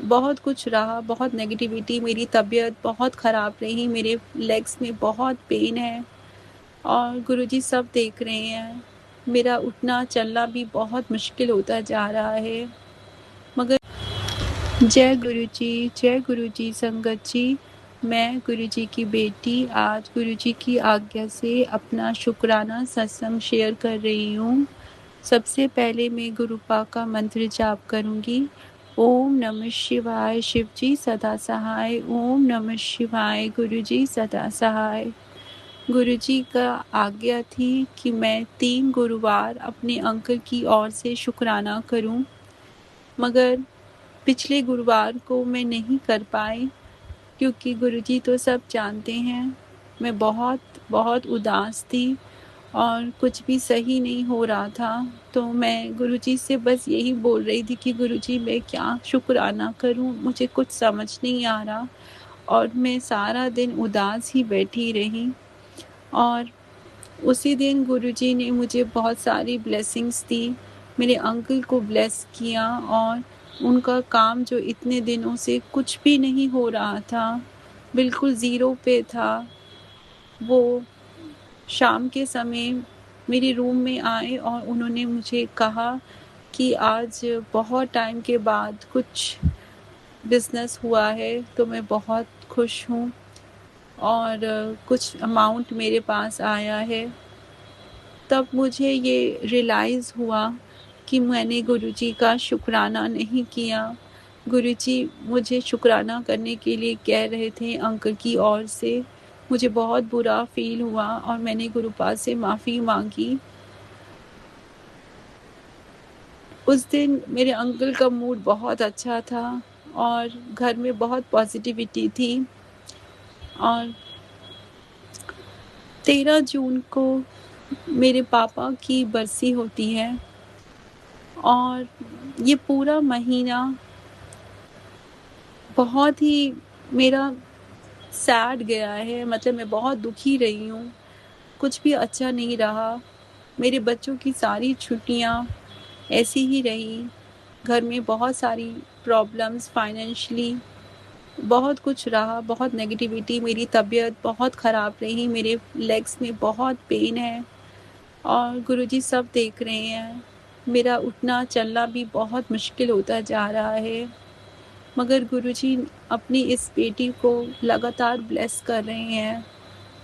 बहुत कुछ रहा, बहुत नेगेटिविटी, मेरी तबीयत बहुत ख़राब रही, मेरे लेग्स में बहुत पेन है और गुरुजी सब देख रहे हैं। मेरा उठना चलना भी बहुत मुश्किल होता जा रहा है। मगर जय गुरुजी संगत जी। मैं गुरुजी की बेटी आज गुरुजी की आज्ञा से अपना शुक्राना सत्संग शेयर कर रही हूँ। सबसे पहले मैं गुरुपा का मंत्र जाप करूँगी। ओम नमः शिवाय, शिवजी सदा सहाय। ओम नमः शिवाय, गुरुजी सदा सहाय। गुरुजी का आज्ञा थी कि मैं 3 गुरुवार अपने अंकल की ओर से शुक्राना करूं, मगर पिछले गुरुवार को मैं नहीं कर पाई क्योंकि गुरुजी तो सब जानते हैं। मैं बहुत बहुत उदास थी और कुछ भी सही नहीं हो रहा था, तो मैं गुरुजी से बस यही बोल रही थी कि गुरुजी मैं क्या शुक्राना करूं, मुझे कुछ समझ नहीं आ रहा। और मैं सारा दिन उदास ही बैठी रही और उसी दिन गुरुजी ने मुझे बहुत सारी ब्लेसिंग्स दी। मेरे अंकल को ब्लेस किया और उनका काम जो इतने दिनों से कुछ भी नहीं हो रहा था, बिल्कुल ज़ीरो पे था, वो शाम के समय मेरे रूम में आए और उन्होंने मुझे कहा कि आज बहुत टाइम के बाद कुछ बिज़नेस हुआ है, तो मैं बहुत खुश हूँ और कुछ अमाउंट मेरे पास आया है। तब मुझे ये रियलाइज़ हुआ कि मैंने गुरुजी का शुक्राना नहीं किया। गुरुजी मुझे शुक्राना करने के लिए कह रहे थे अंकल की ओर से। मुझे बहुत बुरा फ़ील हुआ और मैंने गुरुपा से माफ़ी माँगी। उस दिन मेरे अंकल का मूड बहुत अच्छा था और घर में बहुत पॉज़िटिविटी थी और 13 जून को मेरे पापा की बरसी होती है और ये पूरा महीना बहुत ही मेरा सैड गया है। मतलब मैं बहुत दुखी रही हूँ, कुछ भी अच्छा नहीं रहा। मेरे बच्चों की सारी छुट्टियाँ ऐसी ही रही। घर में बहुत सारी प्रॉब्लम्स, फाइनेंशियली बहुत कुछ रहा, बहुत नेगेटिविटी, मेरी तबीयत बहुत ख़राब रही, मेरे लेग्स में बहुत पेन है और गुरुजी सब देख रहे हैं। मेरा उठना चलना भी बहुत मुश्किल होता जा रहा है, मगर गुरुजी अपनी इस बेटी को लगातार ब्लेस कर रहे हैं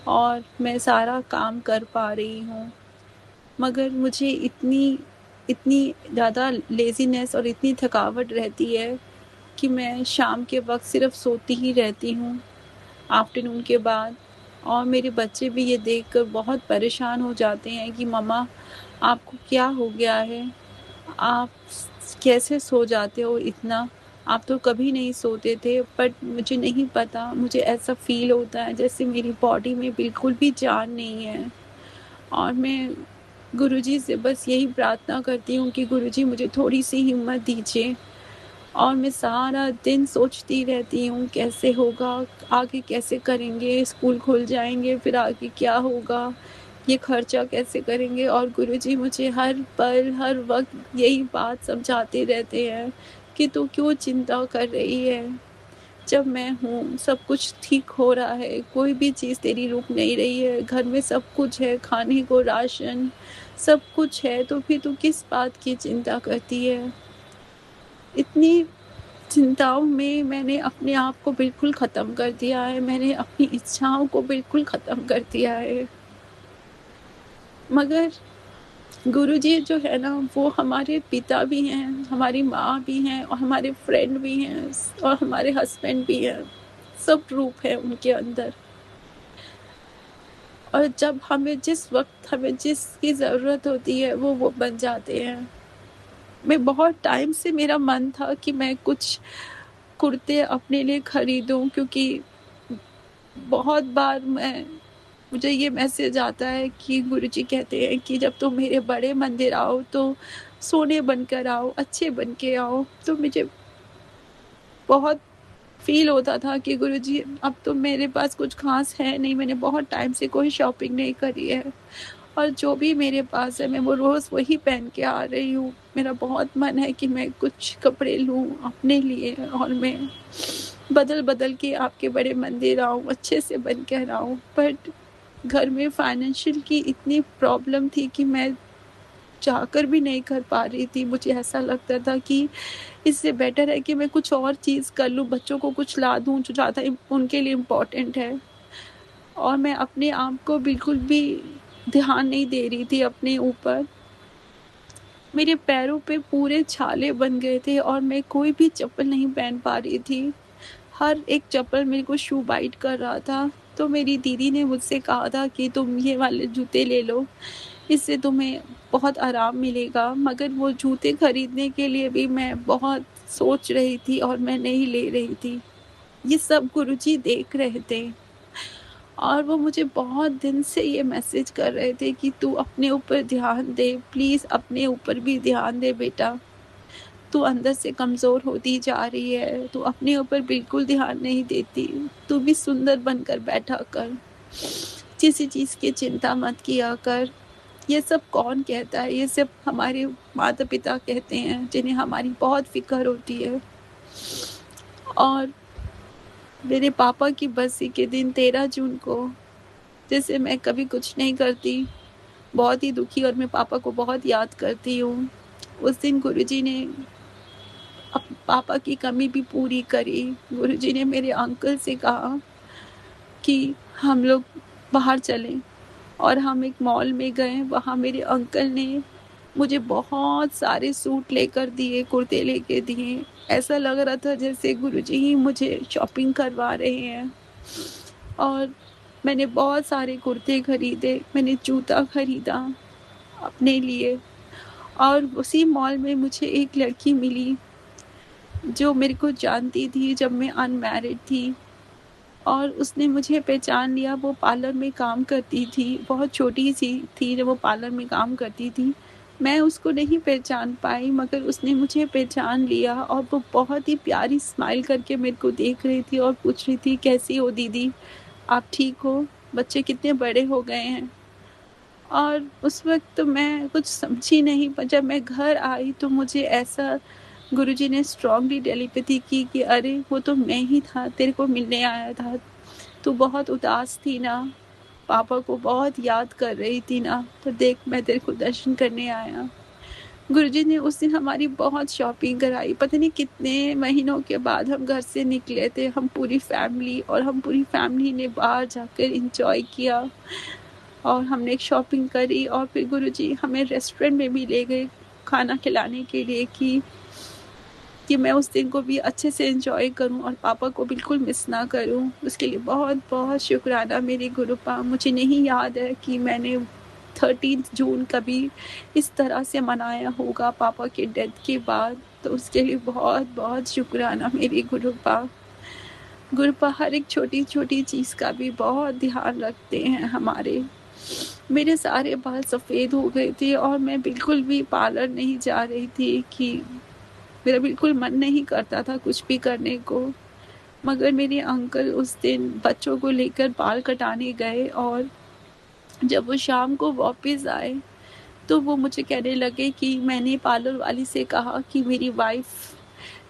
और मैं सारा काम कर पा रही हूँ। मगर मुझे इतनी इतनी ज़्यादा लेज़ीनेस और इतनी थकावट रहती है कि मैं शाम के वक़्त सिर्फ़ सोती ही रहती हूँ आफ्टरनून के बाद। और मेरे बच्चे भी ये देखकर बहुत परेशान हो जाते हैं कि मम्मा आपको क्या हो गया है? आप कैसे सो जाते हो इतना? आप तो कभी नहीं सोते थे। बट मुझे नहीं पता, मुझे ऐसा फ़ील होता है जैसे मेरी बॉडी में बिल्कुल भी जान नहीं है और मैं गुरुजी से बस यही प्रार्थना करती हूँ कि गुरुजी मुझे थोड़ी-सी हिम्मत दीजिए। और मैं सारा दिन सोचती रहती हूँ कैसे होगा, आगे कैसे करेंगे, स्कूल खुल जाएँगे, फिर आगे क्या होगा, ये खर्चा कैसे करेंगे। और गुरुजी मुझे हर पल, हर वक़्त यही बात समझाते रहते हैं कि तू क्यों चिंता कर रही है? जब मैं हूँ, सब कुछ ठीक हो रहा है, कोई भी चीज़ तेरी रुक नहीं रही है, घर में सब कुछ है, खाने को राशन, सब कुछ है, तो फिर तू किस बात की चिंता करती है? इतनी चिंताओं में मैंने अपने आप को बिल्कुल ख़त्म कर दिया है, मैंने अपनी इच्छाओं को बिल्कुल ख़त्म कर दिया है। मगर गुरुजी जो है ना, वो हमारे पिता भी हैं, हमारी माँ भी हैं और हमारे फ्रेंड भी हैं और हमारे हस्बैंड भी हैं। सब रूप है उनके अंदर। और जब हमें जिस वक़्त हमें जिसकी ज़रूरत होती है, वो बन जाते हैं। मैं बहुत टाइम से मेरा मन था कि मैं कुछ कुर्ते अपने लिए खरीदूँ, क्योंकि बहुत बार मुझे ये मैसेज आता है कि गुरुजी कहते हैं कि जब तुम मेरे बड़े मंदिर आओ तो सोने बनकर आओ, अच्छे बन के आओ। तो मुझे बहुत फ़ील होता था कि गुरुजी अब तो मेरे पास कुछ ख़ास है नहीं, मैंने बहुत टाइम से कोई शॉपिंग नहीं करी है और जो भी मेरे पास है मैं वो रोज़ वही पहन के आ रही हूँ। मेरा बहुत मन है कि मैं कुछ कपड़े लूँ अपने लिए और मैं बदल-बदल के आपके बड़े मंदिर आऊँ, अच्छे से बन कर आऊँ। बट घर में फाइनेंशियल की इतनी प्रॉब्लम थी कि मैं चाहकर भी नहीं कर पा रही थी। मुझे ऐसा लगता था कि इससे बेटर है कि मैं कुछ और चीज़ कर लूँ, बच्चों को कुछ ला दूँ जो ज़्यादा इम उनके लिए इम्पोर्टेंट है। और मैं अपने आप को बिल्कुल भी ध्यान नहीं दे रही थी अपने ऊपर। मेरे पैरों पे पूरे छाले बन गए थे और मैं कोई भी चप्पल नहीं पहन पा रही थी। हर एक चप्पल मेरे को शू बाइट कर रहा था। तो मेरी दीदी ने मुझसे कहा था कि तुम ये वाले जूते ले लो, इससे तुम्हें बहुत आराम मिलेगा। मगर वो जूते खरीदने के लिए भी मैं बहुत सोच रही थी और मैं नहीं ले रही थी। ये सब गुरुजी देख रहे थे और वो मुझे बहुत दिन से ये मैसेज कर रहे थे कि तू अपने ऊपर ध्यान दे, प्लीज़ अपने ऊपर भी ध्यान दे बेटा। तू अंदर से कमज़ोर होती जा रही है, तू अपने ऊपर बिल्कुल ध्यान नहीं देती, तू भी सुंदर बनकर बैठा कर, किसी चीज़ की चिंता मत किया कर। ये सब कौन कहता है? ये सब हमारे माता-पिता कहते हैं, जिन्हें हमारी बहुत फ़िक्र होती है। और मेरे पापा की बरसी के दिन 13 जून को, जैसे मैं कभी कुछ नहीं करती, बहुत ही दुखी और मैं पापा को बहुत याद करती हूँ। उस दिन गुरुजी ने पापा की कमी भी पूरी करी। गुरुजी ने मेरे अंकल से कहा कि हम लोग बाहर चलें और हम एक मॉल में गए। वहाँ मेरे अंकल ने मुझे बहुत सारे सूट लेकर दिए, कुर्ते लेके दिए। ऐसा लग रहा था जैसे गुरुजी ही मुझे शॉपिंग करवा रहे हैं। और मैंने बहुत सारे कुर्ते खरीदे, मैंने जूता खरीदा अपने लिए। और उसी मॉल में मुझे एक लड़की मिली जो मेरे को जानती थी जब मैं अनमैरिड थी और उसने मुझे पहचान लिया। वो पार्लर में काम करती थी, बहुत छोटी-सी थी जब वो पार्लर में काम करती थी। मैं उसको नहीं पहचान पाई मगर उसने मुझे पहचान लिया और वो बहुत ही प्यारी स्माइल करके मेरे को देख रही थी और पूछ रही थी, "कैसी हो दीदी? आप ठीक हो? बच्चे कितने बड़े हो गए हैं?" और उस वक़्त मैं कुछ समझी नहीं, पर जब मैं घर आई तो मुझे ऐसा गुरुजी ने स्ट्रॉन्गली टेलीपैथी की कि अरे वो तो मैं ही था, तेरे को मिलने आया था। तू बहुत उदास थी ना, पापा को बहुत याद कर रही थी ना, तो देख मैं तेरे को दर्शन करने आया। गुरुजी ने उस दिन हमारी बहुत शॉपिंग कराई। पता नहीं कितने महीनों के बाद हम घर से निकले थे, हम पूरी फैमिली ने बाहर जाकर एन्जॉय किया और हमने शॉपिंग करी और फिर गुरुजी हमें रेस्टोरेंट में भी ले गए खाना खिलाने के लिए कि मैं उस दिन को भी अच्छे से एन्जॉय करूँ और पापा को बिल्कुल मिस ना करूँ। उसके लिए बहुत-बहुत शुक्राना मेरे गुरुपा। मुझे नहीं याद है कि मैंने 13th जून कभी इस तरह से मनाया होगा पापा के डेथ के बाद, तो उसके लिए बहुत-बहुत शुक्राना मेरे गुरुपा। गुरुपा हर एक छोटी-छोटी चीज़ का भी बहुत ध्यान रखते हैं हमारे। मेरे सारे बाल सफ़ेद हो गए थे और मैं बिल्कुल भी पार्लर नहीं जा रही थी कि मेरा बिल्कुल मन नहीं करता था कुछ भी करने को। मगर मेरे अंकल उस दिन बच्चों को लेकर बाल कटाने गए और जब वो शाम को वापस आए, तो वो मुझे कहने लगे कि मैंने पार्लर वाली से कहा कि मेरी वाइफ़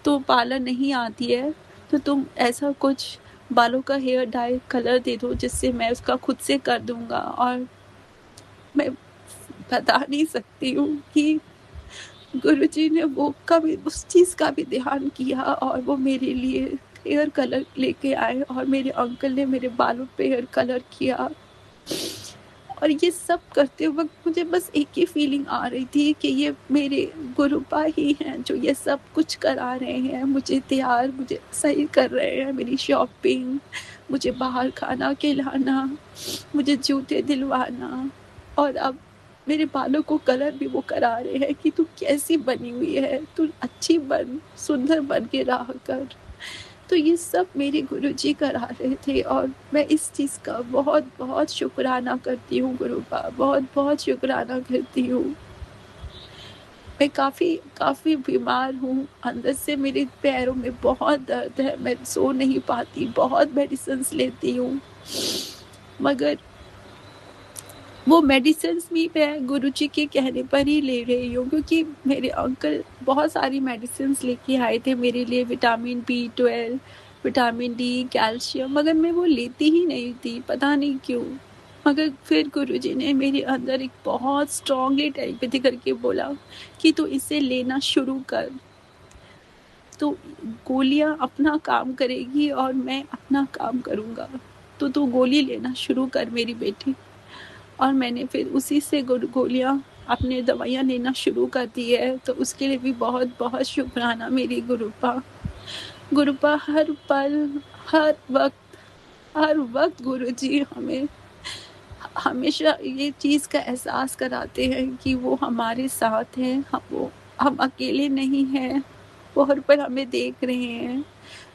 तो पार्लर नहीं आती है, तो तुम ऐसा कुछ बालों का हेयर डाई कलर दे दो जिससे मैं उसका खुद से कर दूँगा। और मैं बता नहीं सकती हूँ कि गुरुजी ने वो कभी उस चीज़ का भी ध्यान किया और वो मेरे लिए हेयर कलर लेके आए और मेरे अंकल ने मेरे बालों पे हेयर कलर किया। और ये सब करते वक़्त मुझे बस एक ही फीलिंग आ रही थी कि ये मेरे गुरुपा ही हैं जो ये सब कुछ करा रहे हैं, मुझे तैयार मुझे सही कर रहे हैं, मेरी शॉपिंग, मुझे बाहर खाना खिलाना, मुझे जूते दिलवाना और अब मेरे बालों को कलर भी वो करा रहे हैं कि तू कैसी बनी हुई है, तू अच्छी बन, सुंदर बन के रहा कर। तो ये सब मेरे गुरुजी करा रहे थे और मैं इस चीज़ का बहुत-बहुत शुकराना करती हूँ गुरुपा, बहुत-बहुत शुकराना करती हूँ। मैं काफ़ी काफ़ी बीमार हूँ, अंदर से मेरे पैरों में बहुत दर्द है, मैं सो नहीं पाती, बहुत मेडिसिन्स लेती हूँ, मगर वो मेडिसिन्स भी मैं गुरुजी के कहने पर ही ले रही हूँ, क्योंकि मेरे अंकल बहुत सारी मेडिसिन्स लेके आए थे मेरे लिए, vitamin B12, vitamin D, calcium, मगर मैं वो लेती ही नहीं थी, पता नहीं क्यों। मगर फिर गुरुजी ने मेरे अंदर एक बहुत स्ट्रांगली टेलीपैथी करके बोला कि तू इसे लेना शुरू कर, तो गोलियां अपना काम करेगी और मैं अपना काम करूँगा, तो तू गोली लेना शुरू कर मेरी बेटी। और मैंने फिर उसी से गोलियाँ अपने दवाइयाँ लेना शुरू कर दी है, तो उसके लिए भी बहुत बहुत शुक्राना मेरी गुरुपा। गुरुपा हर पल, हर वक्त गुरुजी हमें हमेशा ये चीज़ का एहसास कराते हैं कि वो हमारे साथ हैं, हम अकेले नहीं हैं, वो हर पल हमें देख रहे हैं।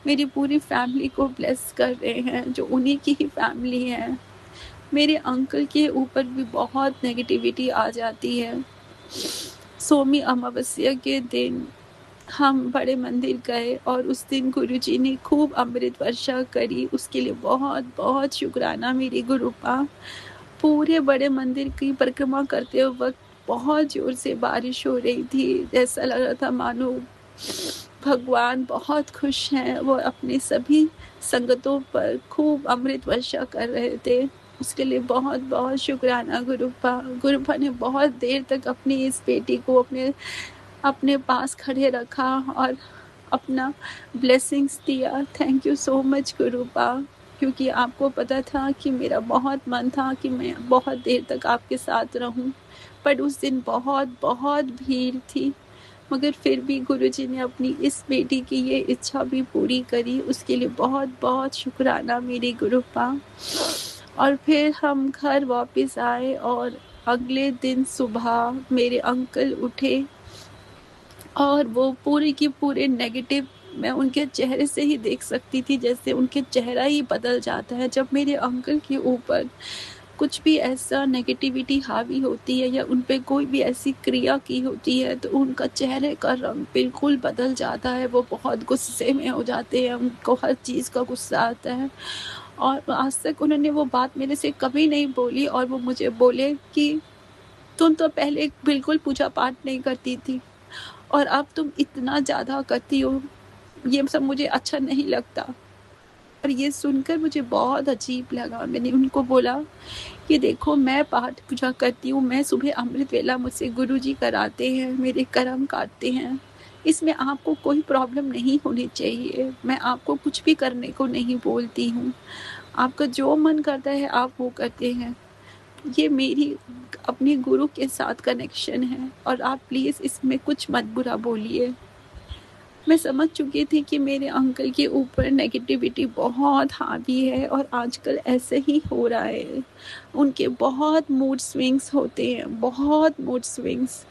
मेरी पूरी फैमिली को ब्लेस कर रहे हैं, जो उन्हीं की ही फैमिली है। मेरे अंकल के ऊपर भी बहुत नेगेटिविटी आ जाती है। सोमी अमावस्या के दिन हम बड़े मंदिर गए और उस दिन गुरुजी ने खूब अमृत वर्षा करी, उसके लिए बहुत बहुत शुक्राना मेरी गुरुपा। पूरे बड़े मंदिर की परिक्रमा करते वक्त बहुत जोर से बारिश हो रही थी, ऐसा लग रहा था मानो भगवान बहुत खुश हैं, वो अपने सभी संगतों पर खूब अमृत वर्षा कर रहे थे। उसके लिए बहुत बहुत शुक्राना गुरुपा। गुरुपा ने बहुत देर तक अपनी इस बेटी को अपने अपने पास खड़े रखा और अपना ब्लेसिंग्स दिया। थैंक यू सो मच गुरुपा, क्योंकि आपको पता था कि मेरा बहुत मन था कि मैं बहुत देर तक आपके साथ रहूं, पर उस दिन बहुत बहुत भीड़ थी, मगर फिर भी गुरुजी ने अपनी इस बेटी की ये इच्छा भी पूरी करी, उसके लिए बहुत बहुत शुक्राना मेरी गुरुपा। और फिर हम घर वापस आए और अगले दिन सुबह मेरे अंकल उठे और वो पूरे की पूरे नेगेटिव, मैं उनके चेहरे से ही देख सकती थी, जैसे उनके चेहरा ही बदल जाता है जब मेरे अंकल के ऊपर कुछ भी ऐसा नेगेटिविटी हावी होती है या उन पे कोई भी ऐसी क्रिया की होती है, तो उनका चेहरे का रंग बिल्कुल बदल जाता है। वो बहुत गुस्से में हो जाते हैं, उनको हर चीज़ का गुस्सा आता है। और आज तक उन्होंने वो बात मेरे से कभी नहीं बोली और वो मुझे बोले कि तुम तो पहले बिल्कुल पूजा पाठ नहीं करती थी और अब तुम इतना ज़्यादा करती हो, ये सब मुझे अच्छा नहीं लगता। और ये सुनकर मुझे बहुत अजीब लगा। मैंने उनको बोला कि देखो, मैं पाठ पूजा करती हूँ, मैं सुबह अमृत वेला मुझसे गुरुजी कराते हैं, मेरे कर्म काटते हैं, इसमें आपको कोई प्रॉब्लम नहीं होनी चाहिए। मैं आपको कुछ भी करने को नहीं बोलती हूँ, आपका जो मन करता है आप वो करते हैं, ये मेरी अपने गुरु के साथ कनेक्शन है और आप प्लीज़ इसमें कुछ मत बुरा बोलिए। मैं समझ चुकी थी कि मेरे अंकल के ऊपर नेगेटिविटी बहुत हावी है और आजकल ऐसे ही हो रहा है। उनके बहुत मूड स्विंग्स होते हैं, बहुत मूड स्विंग्स,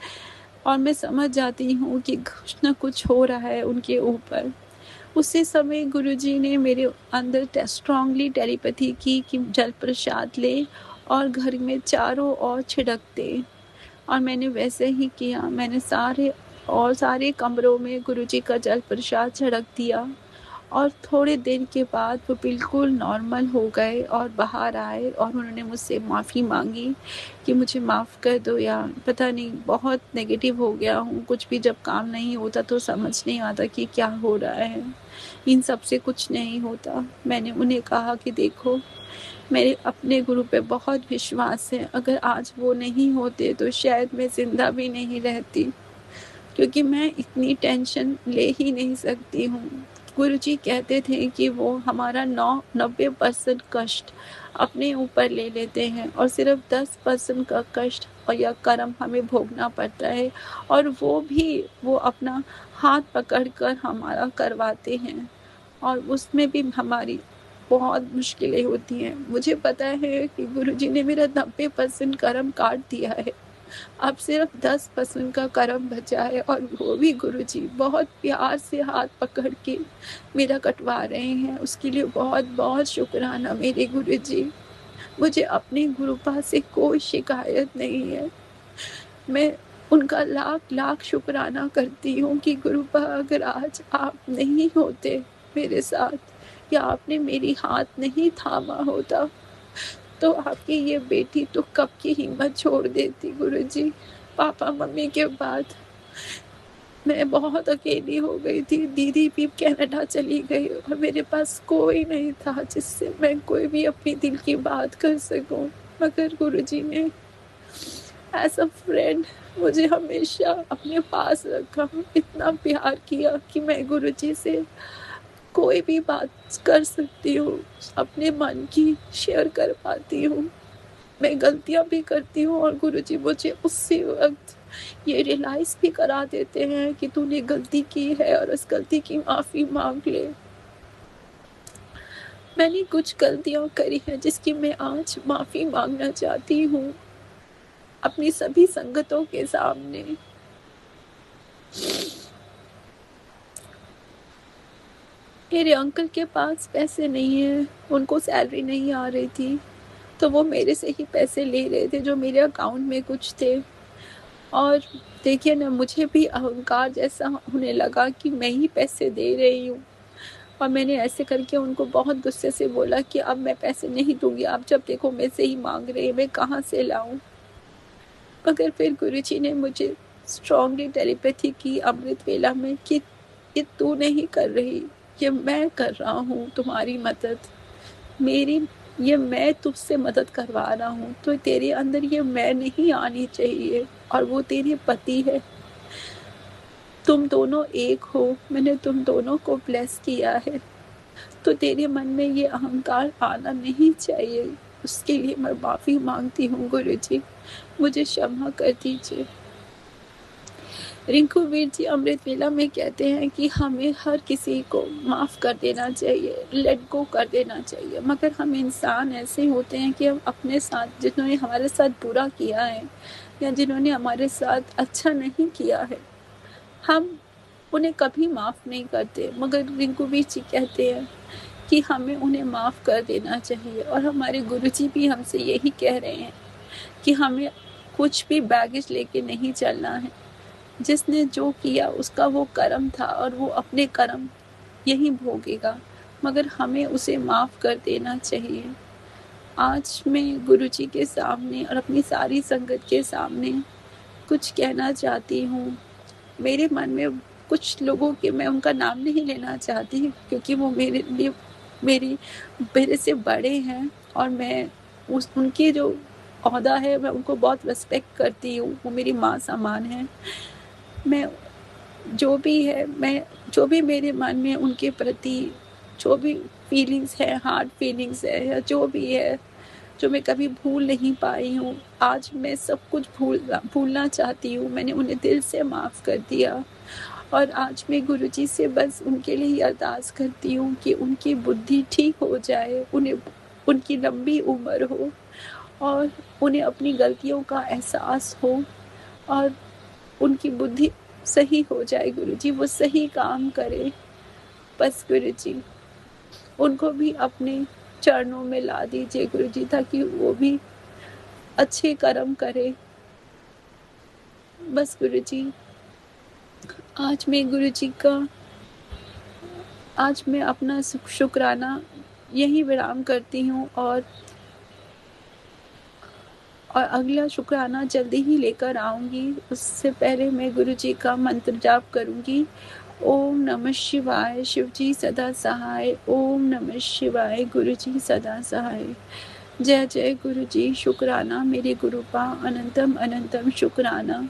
और मैं समझ जाती हूँ कि कुछ न कुछ हो रहा है उनके ऊपर। उसी समय गुरुजी ने मेरे अंदर स्ट्रांगली टेलीपैथी की कि जल प्रसाद ले और घर में चारों ओर छिड़क दे, और मैंने वैसे ही किया। मैंने सारे कमरों में गुरुजी का जल प्रसाद छिड़क दिया और थोड़ी देर के बाद वो बिल्कुल नॉर्मल हो गए और बाहर आए और उन्होंने मुझसे माफ़ी मांगी कि मुझे माफ़ कर दो यार, पता नहीं बहुत नेगेटिव हो गया हूँ, कुछ भी जब काम नहीं होता तो समझ नहीं आता कि क्या हो रहा है, इन सब से कुछ नहीं होता। मैंने उन्हें कहा कि देखो, मेरे अपने गुरु पे बहुत विश्वास है, अगर आज वो नहीं होते तो शायद मैं ज़िंदा भी नहीं रहती, क्योंकि मैं इतनी टेंशन ले ही नहीं सकती हूँ। गुरुजी कहते थे कि वो हमारा 90% कष्ट अपने ऊपर ले लेते हैं और सिर्फ 10% का कष्ट और या कर्म हमें भोगना पड़ता है, और वो भी वो अपना हाथ पकड़कर हमारा करवाते हैं, और उसमें भी हमारी बहुत मुश्किलें होती हैं। मुझे पता है कि गुरुजी ने मेरा 90% कर्म काट दिया है, अब सिर्फ 10% का कर्म बचा है, और वो भी गुरुजी बहुत प्यार से हाथ पकड़ के मेरा कटवा रहे हैं। उसके लिए बहुत बहुत शुक्राना मेरे गुरुजी। मुझे अपने गुरुपा से कोई शिकायत नहीं है। मैं उनका लाख लाख शुक्राना करती हूँ कि गुरुपा, अगर आज आप नहीं होते मेरे साथ या आपने मेरी हाथ नहीं थामा होता तो आपकी ये बेटी तो कब की हिम्मत छोड़ देती गुरुजी। पापा मम्मी के बाद मैं बहुत अकेली हो गई थी। दीदी भी कनाडा चली गई और मेरे पास कोई नहीं था जिससे मैं कोई भी अपनी दिल की बात कर सकूं। मगर गुरुजी ने एज अ फ्रेंड मुझे हमेशा अपने पास रखा, इतना प्यार किया कि मैं गुरुजी से कोई भी बात कर सकती हूँ, अपने मन की शेयर कर पाती हूँ। मैं गलतियाँ भी करती हूँ और गुरुजी मुझे उसी वक्त ये रियलाइज भी करा देते हैं कि तूने गलती की है और उस गलती की माफ़ी मांग ले। मैंने कुछ गलतियाँ करी हैं जिसकी मैं आज माफ़ी मांगना चाहती हूँ अपनी सभी संगतों के सामने। मेरे अंकल के पास पैसे नहीं है, उनको सैलरी नहीं आ रही थी, तो वो मेरे से ही पैसे ले रहे थे जो मेरे अकाउंट में कुछ थे। और देखिए ना, मुझे भी अहंकार जैसा होने लगा कि मैं ही पैसे दे रही हूँ। और मैंने ऐसे करके उनको बहुत गुस्से से बोला कि अब मैं पैसे नहीं दूंगी, आप जब देखो मेरे से ही मांग रहे हैं, मैं कहाँ से लाऊं। मगर फिर गुरुजी ने मुझे स्ट्रांगली टेलीपैथी की अमृत वेला में कि ये तू नहीं कर रही, ये मैं कर रहा हूँ तुम्हारी मदद। मेरी ये मैं तुझसे मदद करवा रहा हूँ, तो तेरे अंदर ये मैं नहीं आनी चाहिए। और वो तेरे पति है, तुम दोनों एक हो, मैंने तुम दोनों को ब्लेस किया है, तो तेरे मन में ये अहंकार आना नहीं चाहिए। उसके लिए मैं माफ़ी मांगती हूँ गुरुजी, मुझे क्षमा कर दीजिए। रिंकू वीर जी अमृत वेला में कहते हैं कि हमें हर किसी को माफ़ कर देना चाहिए, लेट गो कर देना चाहिए। मगर हम इंसान ऐसे होते हैं कि हम अपने साथ, जिन्होंने हमारे साथ बुरा किया है या जिन्होंने हमारे साथ अच्छा नहीं किया है, हम उन्हें कभी माफ़ नहीं करते। मगर रिंकू वीर जी कहते हैं कि हमें उन्हें माफ़ कर देना चाहिए। और हमारे गुरुजी भी हमसे यही कह रहे हैं कि हमें कुछ भी बैगेज लेके नहीं चलना है। जिसने जो किया उसका वो कर्म था और वो अपने कर्म यही भोगेगा, मगर हमें उसे माफ़ कर देना चाहिए। आज मैं गुरुजी के सामने और अपनी सारी संगत के सामने कुछ कहना चाहती हूँ। मेरे मन में कुछ लोगों के, मैं उनका नाम नहीं लेना चाहती क्योंकि वो मेरे लिए मेरे से बड़े हैं और मैं उनकी जो ओहदा है मैं उनको बहुत रिस्पेक्ट करती हूँ। वो मेरी माँ समान है। मैं जो भी मेरे मन में उनके प्रति जो भी फीलिंग्स है, हार्ड फीलिंग्स है या जो भी है, जो मैं कभी भूल नहीं पाई हूँ, आज मैं सब कुछ भूलना चाहती हूँ। मैंने उन्हें दिल से माफ़ कर दिया और आज मैं गुरुजी से बस उनके लिए ही अरदास करती हूँ कि उनकी बुद्धि ठीक हो जाए, उन्हें उनकी लंबी उम्र हो और उन्हें अपनी गलतियों का एहसास हो और उनकी बुद्धि सही हो जाए। गुरुजी वो सही काम करे, बस गुरुजी उनको भी अपने चरणों में ला दीजिए गुरुजी, ताकि वो भी अच्छे कर्म करे। बस गुरुजी आज मैं अपना शुक्राना यही विराम करती हूँ और अगला शुक्राना जल्दी ही लेकर आऊँगी। उससे पहले मैं गुरुजी का मंत्र जाप करूँगी। ओम नमः शिवाय, शिवजी सदा सहाय। ओम नमः शिवाय, गुरुजी सदा सहाय। जय जय गुरुजी। शुक्राना मेरे गुरुपा, अनंतम अनंतम शुक्राना।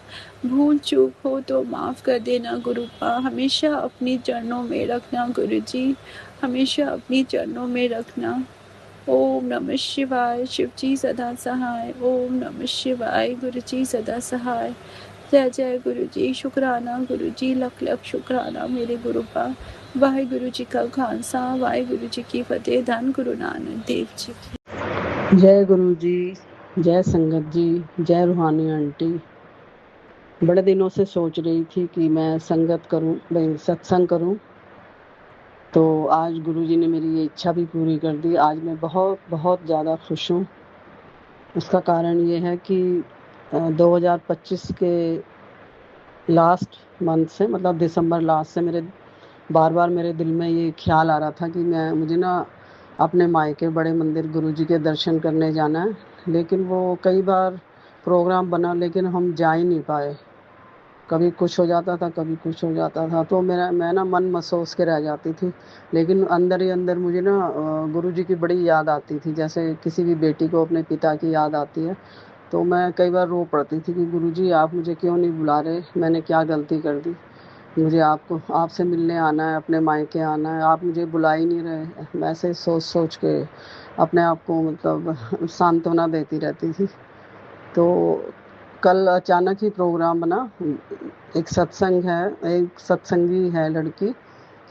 भूल चूक हो तो माफ़ कर देना गुरुपा, हमेशा अपनी चरणों में रखना गुरुजी, हमेशा अपनी चरणों में रखना। ओम नमः शिवाय, शिवजी सदा सहाय। ओम नमः शिवाय, गुरुजी सदा सहाय। जय जय गुरुजी। शुक्राना गुरुजी, लख लख शुक्राना मेरे गुरुपा। वाहिगुरु जी का खालसा, वाहिगुरु जी की फतेह। धन गुरु नानक देव जी की। जय गुरु जी, जय संगत जी, जय रूहानी आंटी। बड़े दिनों से सोच रही थी कि मैं संगत करूं, सत्संग करूं, तो आज गुरु जी ने मेरी ये इच्छा भी पूरी कर दी। आज मैं बहुत बहुत ज़्यादा खुश हूँ। उसका कारण ये है कि 2025 के लास्ट मंथ से, मतलब दिसंबर लास्ट से बार बार मेरे दिल में ये ख्याल आ रहा था कि मुझे ना अपने मायके बड़े मंदिर गुरुजी के दर्शन करने जाना है, लेकिन वो कई बार प्रोग्राम बना लेकिन हम जा ही नहीं पाए। कभी कुछ हो जाता था, कभी कुछ हो जाता था, तो मेरा मैं ना मन मसोस के रह जाती थी। लेकिन अंदर ही अंदर मुझे ना गुरुजी की बड़ी याद आती थी, जैसे किसी भी बेटी को अपने पिता की याद आती है। तो मैं कई बार रो पड़ती थी कि गुरुजी आप मुझे क्यों नहीं बुला रहे, मैंने क्या गलती कर दी, मुझे आपको आपसे मिलने आना है, अपने मायके आना है, आप मुझे बुला ही नहीं रहे। मैं ऐसे सोच सोच के अपने आप को मतलब सांत्वना देती रहती थी। तो कल अचानक ही प्रोग्राम बना, एक सत्संग है, एक सत्संगी है लड़की,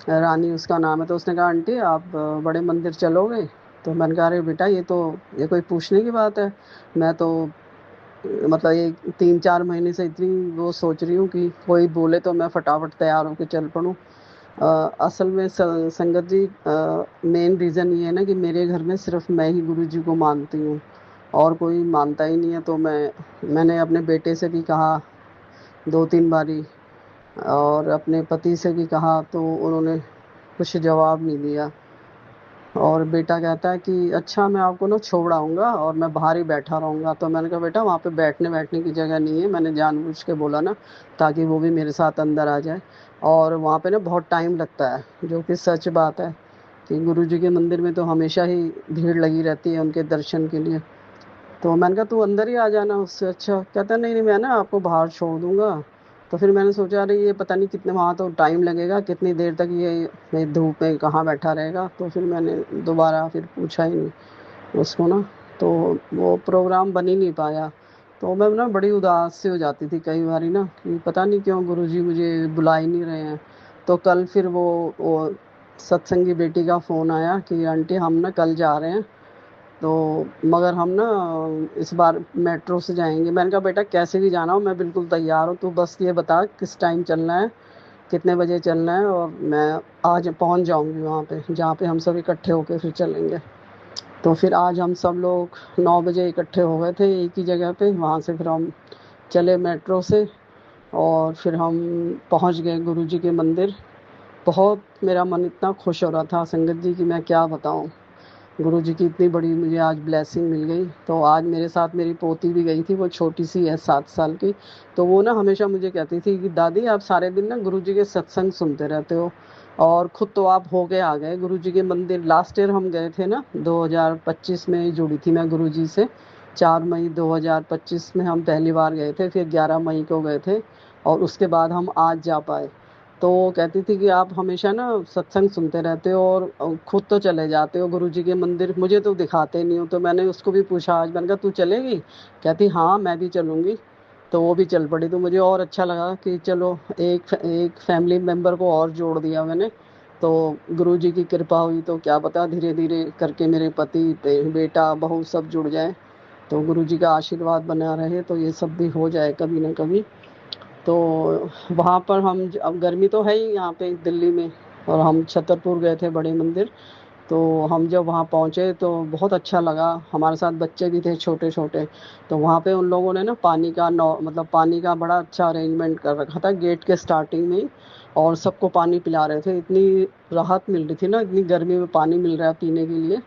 रानी उसका नाम है। तो उसने कहा आंटी आप बड़े मंदिर चलोगे? तो मैंने कहा अरे बेटा ये कोई पूछने की बात है। मैं तो मतलब ये 3-4 महीने से इतनी वो सोच रही हूँ कि कोई बोले तो मैं फटाफट तैयार होकर चल पड़ूँ। असल में संगत जी मेन रीज़न ये है ना कि मेरे घर में सिर्फ मैं ही गुरु जी को मानती हूँ और कोई मानता ही नहीं है। तो मैंने अपने बेटे से भी कहा 2-3 बारी और अपने पति से भी कहा, तो उन्होंने कुछ जवाब नहीं दिया। और बेटा कहता है कि अच्छा मैं आपको ना छोड़ आऊँगा और मैं बाहर ही बैठा रहूँगा। तो मैंने कहा बेटा वहाँ पे बैठने की जगह नहीं है, मैंने जानबूझ के बोला ना ताकि वो भी मेरे साथ अंदर आ जाए। और वहाँ पे ना बहुत टाइम लगता है, जो कि सच बात है कि गुरु जी के मंदिर में तो हमेशा ही भीड़ लगी रहती है उनके दर्शन के लिए। तो मैंने कहा तू अंदर ही आ जाना उससे अच्छा। कहता नहीं नहीं मैं ना आपको बाहर छोड़ दूंगा। तो फिर मैंने सोचा अरे ये पता नहीं कितने वहाँ तो टाइम लगेगा, कितनी देर तक ये धूप में कहाँ बैठा रहेगा। तो फिर मैंने दोबारा फिर पूछा ही नहीं उसको ना। तो वो प्रोग्राम बन ही नहीं पाया। तो मैं ना बड़ी उदास सी हो जाती थी कई बारी ना कि पता नहीं क्यों गुरुजी मुझे बुला ही नहीं रहे हैं। तो कल फिर वो सत्संगी बेटी का फ़ोन आया कि आंटी हम ना कल जा रहे हैं, तो मगर हम ना इस बार मेट्रो से जाएंगे। मैंने कहा बेटा कैसे भी जाना हो मैं बिल्कुल तैयार हूँ, तू बस ये बता किस टाइम चलना है, कितने बजे चलना है, और मैं आज पहुँच जाऊँगी वहाँ पे जहाँ पे हम सब इकट्ठे होके फिर चलेंगे। तो फिर आज हम सब लोग 9 बजे इकट्ठे हो गए थे एक ही जगह पे। वहाँ से फिर हम चले मेट्रो से और फिर हम पहुँच गए गुरुजी के मंदिर। बहुत मेरा मन इतना खुश हो रहा था संगत जी की मैं क्या बताऊँ। गुरुजी की इतनी बड़ी मुझे आज ब्लेसिंग मिल गई। तो आज मेरे साथ मेरी पोती भी गई थी, वो छोटी सी है 7 साल की। तो वो ना हमेशा मुझे कहती थी कि दादी आप सारे दिन ना गुरुजी के सत्संग सुनते रहते हो और खुद तो आप होके आ गए गुरुजी के मंदिर। लास्ट ईयर हम गए थे ना 2025 में जुड़ी थी मैं गुरुजी से। 4 मई 2025 में हम पहली बार गए थे, फिर 11 मई को गए थे और उसके बाद हम आज जा पाए। तो वो कहती थी कि आप हमेशा ना सत्संग सुनते रहते हो और खुद तो चले जाते हो गुरुजी के मंदिर, मुझे तो दिखाते नहीं हो। तो मैंने उसको भी पूछा आज, मैंने कहा तू चलेगी? कहती हाँ मैं भी चलूँगी। तो वो भी चल पड़ी। तो मुझे और अच्छा लगा कि चलो एक एक फैमिली मेम्बर को और जोड़ दिया मैंने। तो गुरुजी की कृपा हुई तो क्या पता धीरे धीरे करके मेरे पति बेटा बहू सब जुड़ जाए। तो गुरुजी का आशीर्वाद बना रहे तो ये सब भी हो जाए कभी ना कभी। तो वहाँ पर हम अब गर्मी तो है ही यहाँ पे दिल्ली में, और हम छतरपुर गए थे बड़े मंदिर। तो हम जब वहाँ पहुँचे तो बहुत अच्छा लगा, हमारे साथ बच्चे भी थे छोटे छोटे। तो वहाँ पे उन लोगों ने ना पानी का मतलब पानी का बड़ा अच्छा अरेंजमेंट कर रखा था गेट के स्टार्टिंग में ही, और सबको पानी पिला रहे थे। इतनी राहत मिल रही थी ना, इतनी गर्मी में पानी मिल रहा है पीने के लिए।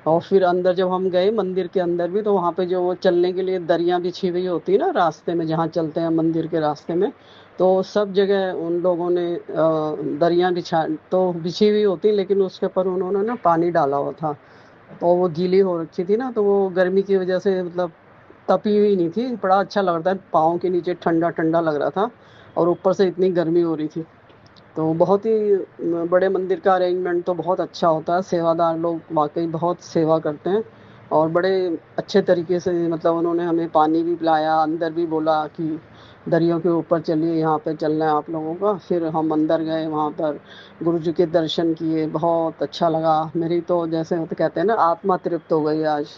और फिर अंदर जब हम गए मंदिर के अंदर भी, तो वहाँ पे जो वो चलने के लिए दरियाँ बिछी हुई होती है ना रास्ते में, जहाँ चलते हैं मंदिर के रास्ते में, तो सब जगह उन लोगों ने दरियाँ बिछी हुई होती, लेकिन उसके ऊपर उन्होंने ना पानी डाला हुआ था। तो वो गीली हो रखी थी ना, तो वो गर्मी की वजह से मतलब तपी हुई नहीं थी, बड़ा अच्छा लग रहा था, पाँव के नीचे ठंडा ठंडा लग रहा था और ऊपर से इतनी गर्मी हो रही थी। तो बहुत ही बड़े मंदिर का अरेंजमेंट तो बहुत अच्छा होता है, सेवादार लोग वाकई बहुत सेवा करते हैं और बड़े अच्छे तरीके से मतलब उन्होंने हमें पानी भी पिलाया, अंदर भी बोला कि दरियों के ऊपर चलिए यहाँ पे चलना है आप लोगों का। फिर हम अंदर गए, वहाँ पर गुरु जी के दर्शन किए, बहुत अच्छा लगा। मेरी तो जैसे होते कहते हैं ना आत्मा तृप्त हो गई आज।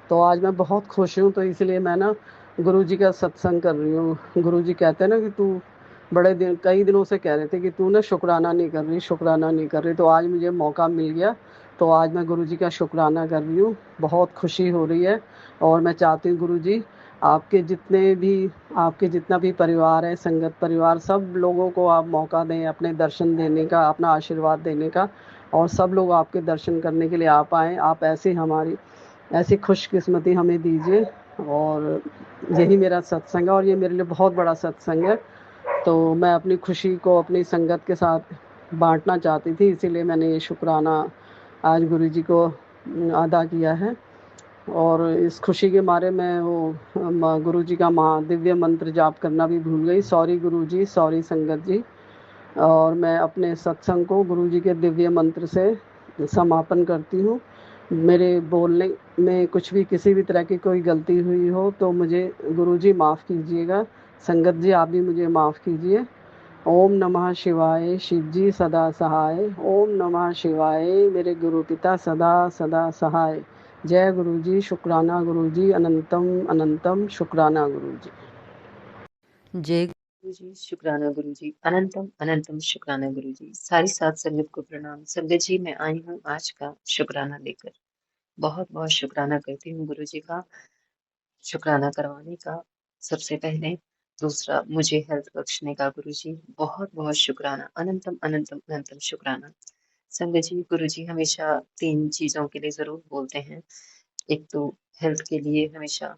तो आज मैं बहुत खुश हूँ, तो इसलिए मैं ना गुरु जी का सत्संग कर रही हूँ। गुरु जी कहते हैं ना कि तू बड़े दिन कई दिनों से कह रहे थे कि तू ना शुक्राना नहीं कर रही, शुक्राना नहीं कर रही। तो आज मुझे मौका मिल गया, तो आज मैं गुरु जी का शुक्राना कर रही हूँ। बहुत खुशी हो रही है और मैं चाहती हूँ गुरु जी आपके जितने भी आपके जितना भी परिवार है, संगत परिवार, सब लोगों को आप मौका दें अपने दर्शन देने का, अपना आशीर्वाद देने का। और सब लोग आपके दर्शन करने के लिए आ पाएँ। आप ऐसी खुशकिस्मती हमें दीजिए, और यही मेरा सत्संग है, और ये मेरे लिए बहुत बड़ा सत्संग है। तो मैं अपनी खुशी को अपनी संगत के साथ बाँटना चाहती थी, इसीलिए मैंने ये शुक्राना आज गुरुजी को अदा किया है। और इस खुशी के मारे मैं वो गुरुजी का दिव्य मंत्र जाप करना भी भूल गई। सॉरी गुरुजी, सॉरी संगत जी। और मैं अपने सत्संग को गुरुजी के दिव्य मंत्र से समापन करती हूँ। मेरे बोलने में कुछ भी किसी भी तरह की कोई गलती हुई हो तो मुझे गुरुजी माफ़ कीजिएगा। संगत जी आप भी मुझे माफ़ कीजिए। ओम नमः शिवाय, शिव जी सदा सहाय। ओम नमः शिवाय, मेरे गुरु पिता सदा सदा सहाय। जय गुरु जी, शुक्राना गुरु जी, अनंतम अनंतम शुक्राना गुरु जी। जय गुरु जी, शुक्राना गुरु जी, अनंतम अनंतम शुक्राना गुरु जी। सारी सात संगत को प्रणाम। संगत जी मैं आई हूँ आज का शुक्राना लेकर। बहुत बहुत शुक्राना करती हूँ गुरु जी का, शुक्राना करवाने का सबसे पहले। दूसरा, मुझे हेल्थ बख्शने का गुरु जी, बहुत बहुत शुक्राना, अनंतम अनंतम अनंतम शुक्राना। संगत जी, गुरु जी हमेशा तीन चीजों के लिए जरूर बोलते हैं। एक तो हेल्थ के लिए हमेशा,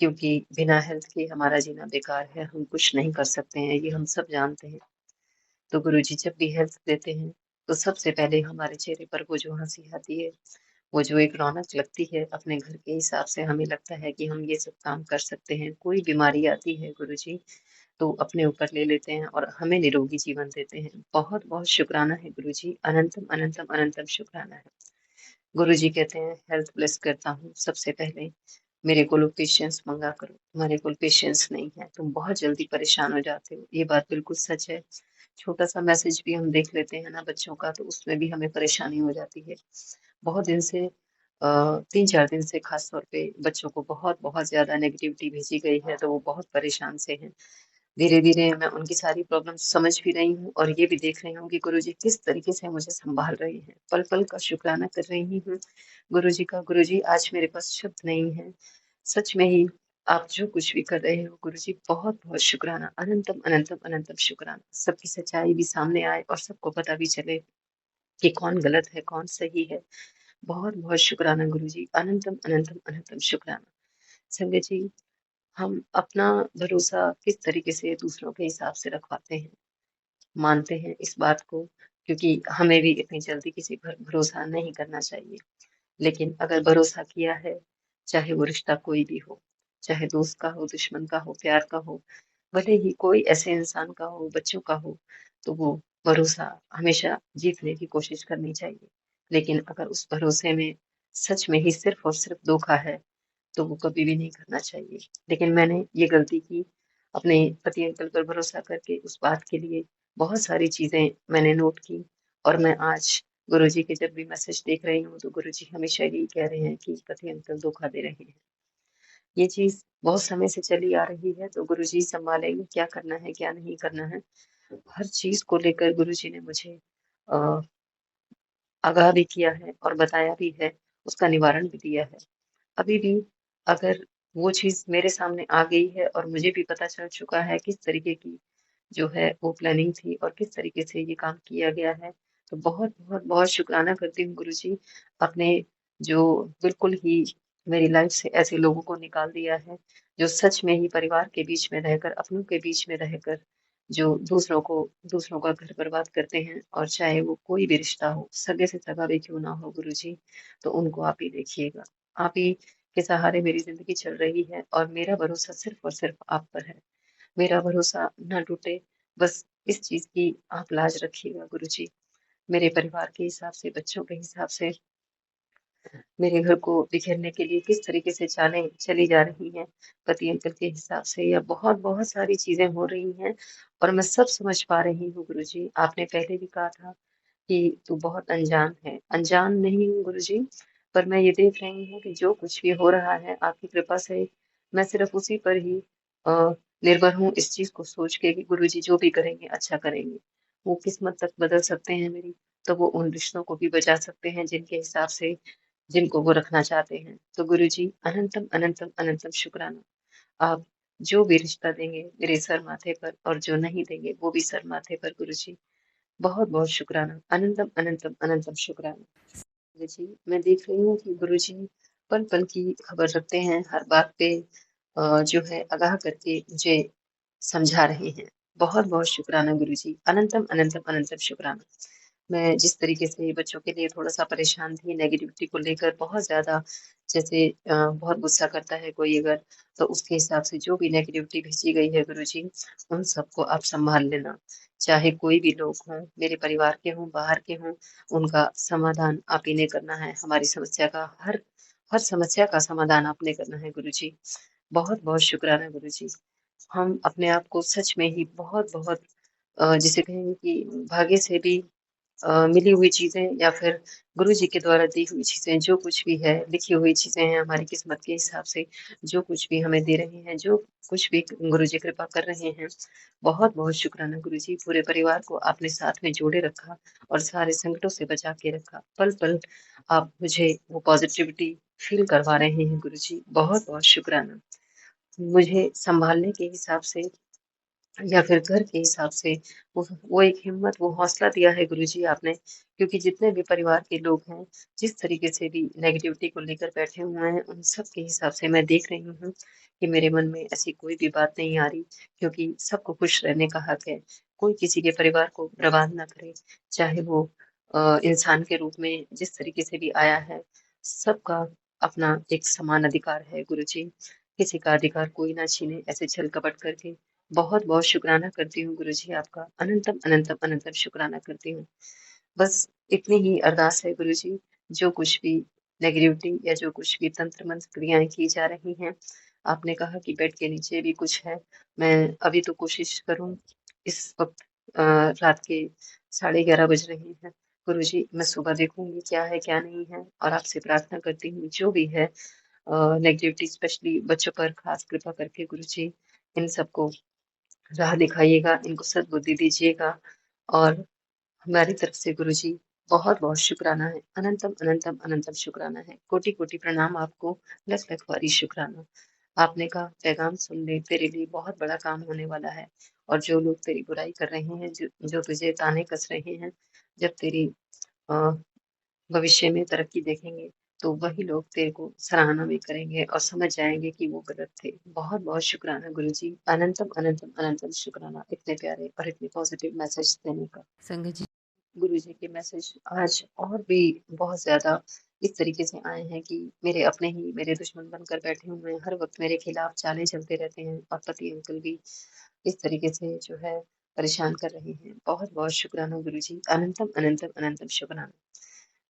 क्योंकि बिना हेल्थ के हमारा जीना बेकार है, हम कुछ नहीं कर सकते हैं, ये हम सब जानते हैं। तो गुरुजी जब भी हेल्थ देते हैं तो सबसे पहले हमारे चेहरे पर वो जो हंसी आती है, वो जो एक रौनक लगती है, अपने घर के हिसाब से हमें लगता है कि हम ये सब काम कर सकते हैं। कोई बीमारी आती है गुरुजी तो अपने ऊपर ले लेते हैं और हमें निरोगी जीवन देते हैं। बहुत बहुत शुक्राना है गुरुजी, अनंतम अनंतम अनंतम शुक्राना है। गुरुजी कहते हैं हेल्थ ब्लेस करता हूँ सबसे पहले, मेरे को पेशेंस मंगा करो, तुम्हारे को पेशेंस नहीं है, तुम बहुत जल्दी परेशान हो जाते हो। ये बात बिल्कुल सच है। छोटा सा मैसेज भी हम देख लेते हैं ना बच्चों का, तो उसमें भी हमें परेशानी हो जाती है। बहुत दिन से 3-4 दिन से खास तौर पे बच्चों को बहुत बहुत ज्यादा नेगेटिविटी भेजी गई है, तो वो बहुत परेशान से हैं। धीरे धीरे मैं उनकी सारी प्रॉब्लम समझ भी रही हूँ और ये भी देख रही हूँ कि गुरुजी किस तरीके से मुझे संभाल रही हैं। पल पल का शुक्राना कर रही हूँ गुरुजी का। गुरुजी आज मेरे पास शब्द नहीं है, सच में ही आप जो कुछ भी कर रहे हो गुरुजी, बहुत बहुत शुक्राना, अनंतम अनंतम अनंतम शुक्राना। सबकी सच्चाई भी सामने आए और सबको पता भी चले कि कौन गलत है कौन सही है। बहुत बहुत शुक्राना गुरुजी, अनंतम अनंतम अनंतम शुक्राना। संगत जी, हम अपना भरोसा किस तरीके से दूसरों के हिसाब से रखवाते हैं, मानते हैं इस बात को, क्योंकि हमें भी इतनी जल्दी किसी पर भरोसा नहीं करना चाहिए। लेकिन अगर भरोसा किया है, चाहे वो रिश्ता कोई भी हो, चाहे दोस्त का हो, दुश्मन का हो, प्यार का हो, भले ही कोई ऐसे इंसान का हो, बच्चों का हो, तो वो भरोसा हमेशा जीतने की कोशिश करनी चाहिए। लेकिन अगर उस भरोसे में सच में ही सिर्फ और सिर्फ धोखा है, तो वो कभी भी नहीं करना चाहिए। लेकिन मैंने ये गलती की, अपने पति अंकल पर भरोसा करके। उस बात के लिए बहुत सारी चीजें मैंने नोट की, और मैं आज गुरुजी के जब भी मैसेज देख रही हूँ तो गुरुजी हमेशा यही कह रहे हैं कि पति अंकल धोखा दे रहे हैं। ये चीज बहुत समय से चली आ रही है, तो गुरुजी संभालेंगे क्या करना है क्या नहीं करना है। हर चीज को लेकर गुरुजी ने मुझे अ, आगाह भी किया है और बताया भी है, उसका निवारण भी दिया है। अभी भी अगर वो चीज मेरे सामने आ गई है और मुझे भी पता चल चुका है किस तरीके की जो है वो प्लानिंग थी और किस तरीके से ये काम किया गया है, तो बहुत बहुत बहुत शुक्राना करती हूँ गुरुजी। अपने जो बिल्कुल ही मेरी लाइफ से ऐसे लोगों को निकाल दिया है, जो सच में ही परिवार के बीच में रहकर, अपनों के बीच में रहकर, जो दूसरों का घर बर्बाद करते हैं। और चाहे वो कोई भी रिश्ता हो, सगे से सगा भी क्यों ना हो गुरुजी, तो उनको आप ही देखिएगा। आप ही के सहारे मेरी जिंदगी चल रही है और मेरा भरोसा सिर्फ और सिर्फ आप पर है। मेरा भरोसा ना टूटे, बस इस चीज की आप लाज रखिएगा गुरुजी। मेरे परिवार के हिसाब से, बच्चों के हिसाब से, मेरे घर को बिखेरने के लिए किस तरीके से चालें चली जा रही हैं, पति अंकल के हिसाब से, या बहुत बहुत सारी चीजें हो रही हैं, और मैं सब समझ पा रही हूँ गुरुजी। आपने पहले भी कहा था कि तू बहुत अनजान है। अनजान नहीं हूँ गुरुजी, पर मैं ये देख रही हूँ कि जो कुछ भी हो रहा है आपकी कृपा से, मैं सिर्फ उसी पर ही निर्भर हूँ, इस चीज को सोच के कि गुरुजी जो भी करेंगे अच्छा करेंगे। वो किस्मत तक बदल सकते हैं मेरी, तो वो उन रिश्तों को भी बचा सकते हैं जिनके हिसाब से, जिनको वो रखना चाहते हैं। तो गुरुजी, अनंतम अनंतम अनंतम शुक्राना। आप जो भी रिश्ता देंगे मेरे सर माथे पर, और जो नहीं देंगे वो भी सर माथे पर गुरुजी। बहुत बहुत शुक्राना, अनंतम अनंतम अनंतम शुक्राना। जी मैं देख रही हूँ कि गुरु जी पल पल की खबर रखते हैं, हर बात पे जो है आगाह करके मुझे समझा रहे हैं। बहुत बहुत शुक्राना गुरु जी, अनंतम अनंतम अनंतम शुक्राना। मैं जिस तरीके से बच्चों के लिए थोड़ा सा परेशान थी नेगेटिविटी को लेकर, बहुत ज्यादा जैसे बहुत गुस्सा करता है कोई अगर, तो उसके हिसाब से जो भी नेगेटिविटी भेजी गई है गुरु जी, उन सबको आप संभाल लेना। चाहे कोई भी लोग हों, मेरे परिवार के हों, बाहर के हों, उनका समाधान आप ही ने करना है। हमारी समस्या का हर हर समस्या का समाधान आपने करना है गुरु जी। बहुत बहुत शुक्राना गुरु जी। हम अपने आप को सच में ही बहुत बहुत जिसे कहेंगे कि भाग्य से भी मिली हुई चीजें, या फिर गुरु जी के द्वारा दी हुई चीजें, जो कुछ भी है लिखी हुई चीजें हैं हमारी किस्मत के हिसाब से, जो कुछ भी हमें दे रहे हैं, जो कुछ भी गुरु जी कृपा कर रहे हैं, बहुत बहुत शुक्राना गुरु जी। पूरे परिवार को आपने साथ में जोड़े रखा और सारे संकटों से बचा के रखा। पल पल आप मुझे वो पॉजिटिविटी फील करवा रहे हैं गुरु जी, बहुत बहुत शुक्राना। मुझे संभालने के हिसाब से या फिर घर के हिसाब से वो एक हिम्मत, वो हौसला दिया है गुरुजी आपने, क्योंकि जितने भी परिवार के लोग हैं, जिस तरीके से भी नेगेटिविटी को लेकर बैठे हुए हैं, उन सब के हिसाब से मैं देख रही हूँ कि मेरे मन में ऐसी कोई भी बात नहीं आ रही, क्योंकि सबको खुश रहने का हक है। कोई किसी के परिवार को बर्बाद ना करे, चाहे वो इंसान के रूप में जिस तरीके से भी आया है। सबका अपना एक समान अधिकार है गुरुजी, किसी का अधिकार कोई ना छीने ऐसे छल कपट करके। बहुत बहुत शुक्राना करती हूँ गुरु जी आपका, अनंतम अनंतम अनंतम शुक्राना करती हूँ। बस इतनी ही अरदास है गुरु जी, जो कुछ भी नेगेटिविटी या जो कुछ भी तंत्र मंत्र क्रियाएं की जा रही हैं, आपने कहा कि बेड के नीचे भी कुछ है। मैं अभी तो कोशिश करूँ, इस वक्त रात के 11:30 बज रहे हैं गुरु जी, मैं सुबह देखूंगी क्या है क्या नहीं है, और आपसे प्रार्थना करती हूँ जो भी है नेगेटिविटी स्पेशली बच्चों पर खास कृपा करके गुरु जी, इन सबको राह दिखाइएगा, इनको सद्बुद्धि दीजिएगा। और हमारी तरफ से गुरु जी बहुत बहुत शुक्राना है, अनंतम अनंतम अनंतम शुक्राना है। कोटि कोटि प्रणाम आपको, लख लख वारी शुक्राना। आपने कहा पैगाम सुन ले, तेरे लिए बहुत बड़ा काम होने वाला है। और जो लोग तेरी बुराई कर रहे हैं, जो तुझे ताने कस रहे हैं, जब तेरी अ, भविष्य में तरक्की देखेंगे, तो वही लोग तेरे को सराहना भी करेंगे और समझ जाएंगे कि वो गलत थे। बहुत बहुत शुक्राना गुरु जी, अनंतम अनंतम अनंतम शुक्राना इतने प्यारे और इतने पॉजिटिव मैसेज देने का। संगत जी, गुरु जी के मैसेज आज और भी बहुत ज्यादा इस तरीके से आए हैं कि मेरे अपने ही मेरे दुश्मन बनकर बैठे हुए हैं, हर वक्त मेरे खिलाफ चालें चलते रहते हैं, और पति अंकल भी इस तरीके से जो है परेशान कर रहे हैं। बहुत बहुत शुक्राना गुरु जी, अनंतम अनंतम अनंतम शुक्राना।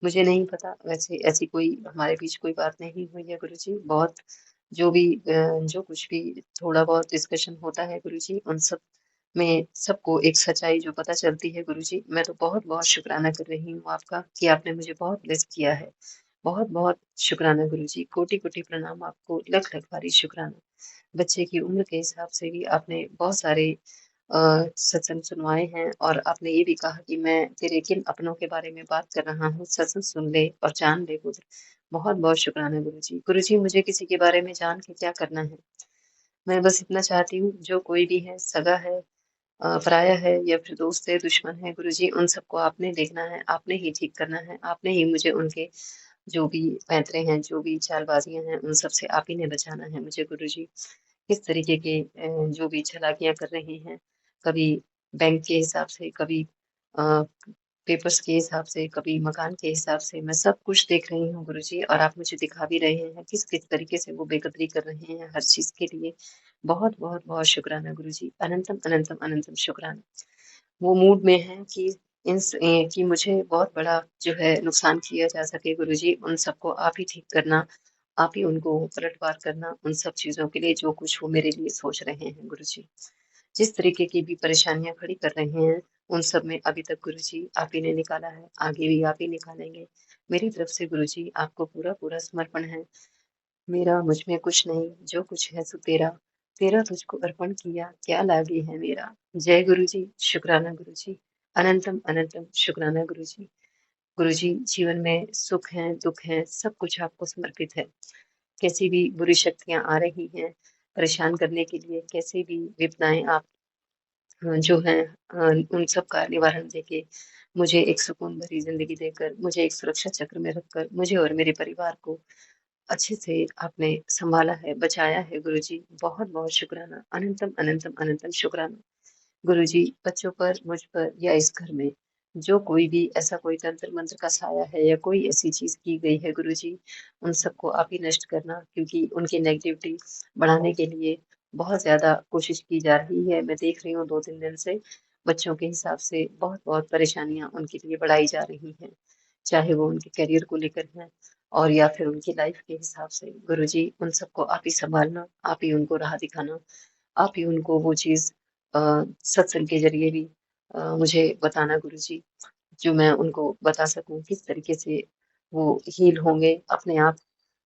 मुझे नहीं पता, वैसे ऐसी कोई हमारे बीच कोई बात नहीं हुई है गुरु जी। बहुत जो भी जो कुछ भी थोड़ा बहुत डिस्कशन होता है गुरु जी, उन सब में सबको एक सच्चाई जो पता चलती है गुरु जी। मैं तो बहुत बहुत शुक्राना कर रही हूँ आपका कि आपने मुझे बहुत ब्लेस किया है। बहुत बहुत शुक्राना गुरु जी, कोटि कोटि प्रणाम आपको, लख लख भारी शुक्राना। बच्चे की उम्र के हिसाब से भी आपने बहुत सारे सत्संग सुनवाए हैं, और आपने ये भी कहा कि मैं तेरे किन अपनों के बारे में बात कर रहा हूँ, सत्संग सुन ले और जान ले पुत्र। बहुत बहुत शुक्राना गुरु जी। गुरु जी मुझे किसी के बारे में जान के क्या करना है, मैं बस इतना चाहती हूँ, जो कोई भी है, सगा है, पराया है, या फिर दोस्त है, दुश्मन है, गुरु जी उन सबको आपने देखना है, आपने ही ठीक करना है, आपने ही मुझे उनके जो भी पैंतरे हैं, जो भी चालबाजियां हैं, उन सब से आप ही ने बचाना है मुझे गुरु जी। किस तरीके के जो भी चालाकियां कर रहे हैं, कभी बैंक के हिसाब से, कभी पेपर्स के हिसाब से, कभी मकान के हिसाब से, मैं सब कुछ देख रही हूँ गुरु जी, और आप मुझे दिखा भी रहे हैं किस किस तरीके से वो बेकदरी कर रहे हैं हर चीज के लिए। बहुत बहुत बहुत शुक्राना गुरु जी, अनंतम अनंतम अनंतम शुक्राना। वो मूड में है कि कि मुझे बहुत बड़ा जो है नुकसान किया जा सके गुरु जी, उन सबको आप ही ठीक करना, आप ही उनको पलटवार करना, उन सब चीजों के लिए जो कुछ वो मेरे लिए सोच रहे हैं गुरु जी। जिस तरीके की भी परेशानियां खड़ी कर रहे हैं, उन सब में अभी तक गुरु जी आप ही ने निकाला है, आगे भी आप ही निकालेंगे। मेरी तरफ से गुरु जी आपको पूरा पूरा समर्पण है। मेरा मुझ में कुछ नहीं, जो कुछ है सो तेरा, तेरा तुझको अर्पण किया, क्या लागे है मेरा। जय गुरु जी, शुक्राना गुरु जी, अनंतम अनंतम शुक्राना गुरु जी। गुरु जी जीवन में सुख है, दुख है, सब कुछ आपको समर्पित है। कैसी भी बुरी शक्तियां आ रही हैं परेशान करने के लिए, कैसे भी विपदाएं आप जो हैं उन सब का निवारण देके मुझे एक सुकून भरी जिंदगी देकर, मुझे एक सुरक्षा चक्र में रखकर, मुझे और मेरे परिवार को अच्छे से आपने संभाला है, बचाया है गुरुजी। बहुत बहुत शुक्राना, अनंतम अनंतम अनंतम शुक्राना गुरुजी। बच्चों पर, मुझ पर या इस घर में जो कोई भी ऐसा कोई तंत्र मंत्र का साया है या कोई ऐसी चीज की गई है गुरुजी, उन सबको आप ही नष्ट करना, क्योंकि उनकी नेगेटिविटी बढ़ाने के लिए बहुत ज्यादा कोशिश की जा रही है। मैं देख रही हूँ 2-3 दिन से बच्चों के हिसाब से बहुत बहुत परेशानियां उनके लिए बढ़ाई जा रही हैं, चाहे वो उनके करियर को लेकर हैं और या फिर उनकी लाइफ के हिसाब से। गुरुजी उन सबको आप ही संभालना, आप ही उनको राह दिखाना, आप ही उनको वो चीज सत्संग के जरिए भी मुझे बताना गुरुजी, जो मैं उनको बता सकूं किस तरीके से वो हील होंगे अपने आप।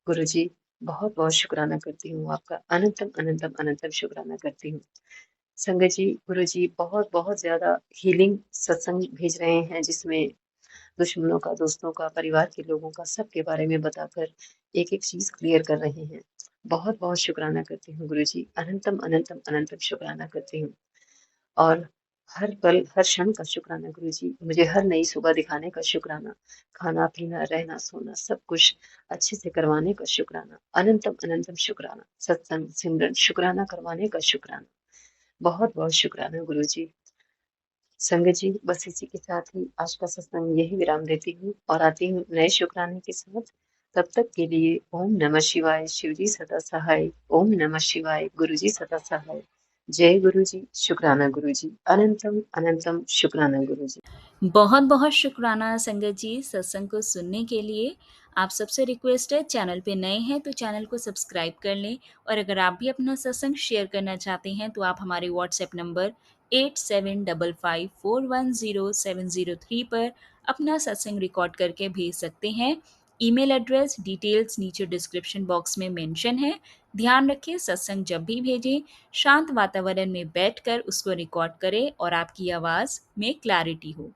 गुरुजी बहुत बहुत शुक्राना करती हूँ आपका, अनंतम अनंतम अनंतम शुक्राना करती हूँ। संगत जी, गुरुजी बहुत बहुत ज्यादा हीलिंग सत्संग भेज रहे हैं, जिसमें दुश्मनों का, दोस्तों का, परिवार के लोगों का, सबके बारे में बताकर एक एक चीज क्लियर कर रहे हैं। बहुत बहुत शुक्राना करती हूँ गुरुजी, अनंतम अनंतम अनंतम शुक्राना करती हूँ। और हर पल हर क्षण का शुक्राना गुरुजी, मुझे हर नई सुबह दिखाने का शुक्राना, खाना पीना रहना सोना सब कुछ अच्छे से करवाने का शुक्राना, अनंतम अनंतम शुक्राना, सत्संग सिमरन शुक्राना करवाने का शुक्राना। बहुत बहुत शुक्राना गुरुजी। संगत जी, बस इसी के साथ ही आज का सत्संग यही विराम देती हूँ और आती हूँ नए शुक्राने के साथ। तब तक के लिए ओम नमः शिवाय, शिव जी सदा सहाय। ओम नमः शिवाय, गुरु जी सदा सहाय। जय गुरु जी, शुक्राना गुरु जी, अनंतम अनंतम शुक्राना गुरु जी। बहुत बहुत शुक्राना संगत जी सत्संग को सुनने के लिए। आप सबसे रिक्वेस्ट है, चैनल पे नए हैं तो चैनल को सब्सक्राइब कर लें, और अगर आप भी अपना सत्संग शेयर करना चाहते हैं तो आप हमारे व्हाट्सएप नंबर 8755410703 पर अपना सत्संग रिकॉर्ड करके भेज सकते हैं। ईमेल एड्रेस डिटेल्स नीचे डिस्क्रिप्शन बॉक्स में मेंशन है। ध्यान रखें, सत्संग जब भी भेजें शांत वातावरण में बैठकर उसको रिकॉर्ड करें और आपकी आवाज़ में क्लैरिटी हो।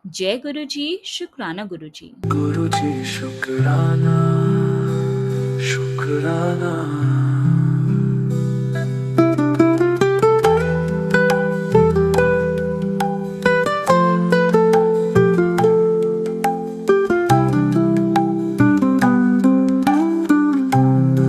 जय गुरु जी, शुक्राना गुरु जी। गुरु जी शुक्राना, शुक्राना।